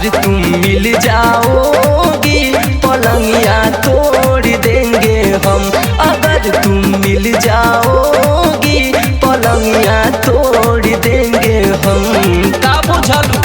अगर तुम मिल जाओगी पलंगिया तोड़ देंगे हम। अगर तुम मिल जाओगी पलंगिया तोड़ देंगे हम। का बुझल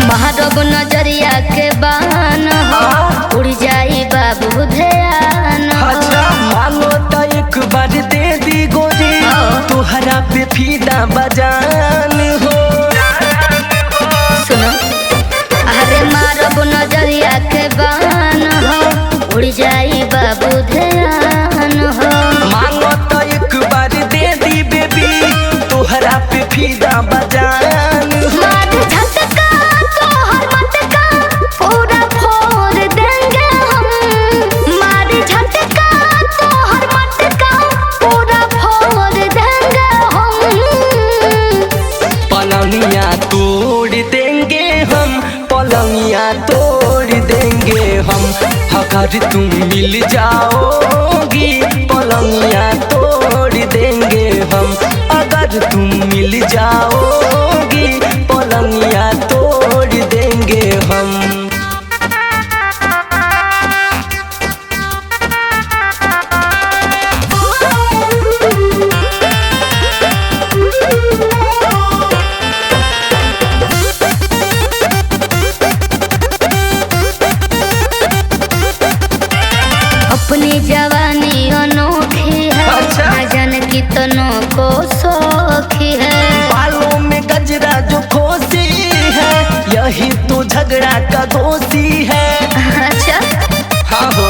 महारब नजरिया के बान हो उड़ जाई बाबू ध्यान हो। अच्छा मानो तो एक बार दे दी गोरी तुहरा पे फीदा बजान हो। सुनो अरे मारब नजरिया के बान हो उड़ जाई बाबू ध्यान हो। मानो तो एक बार दे दी बेबी तुहरा पे फीदा बजान हो। तोड़ देंगे हम पलंगिया तोड़ देंगे हम। अगर तुम मिल जाओगी पलंगिया तोड़ देंगे हम। अगर तुम मिल जाओगी पलंगिया तोड़ देंगे हम। अपनी जवानी अनोखी है। अच्छा। न जाने कितनों को सौखी है। बालों में गजरा जो खोसी है यही तो झगड़ा का दोषी है। अच्छा हाँ हो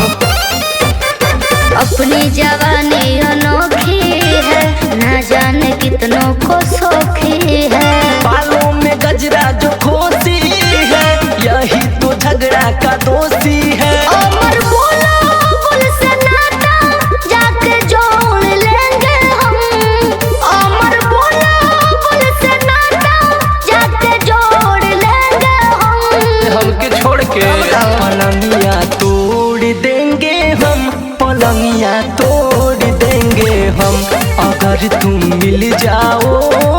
अपनी जवानी अनोखी है। न जाने कितनों को सौखी है। बालों में गजरा जो खोसी है यही तो झगड़ा का दोषी है। अमर बोला बोल से नाता जाके जोड़ लेंगे हम। अमर बोला बोल से नाता जाके जोड़ लेंगे हम। हमके छोड़ के पलंगिया तोड़ देंगे हम। पलंगिया तोड़ देंगे हम। अगर तुम मिल जाओ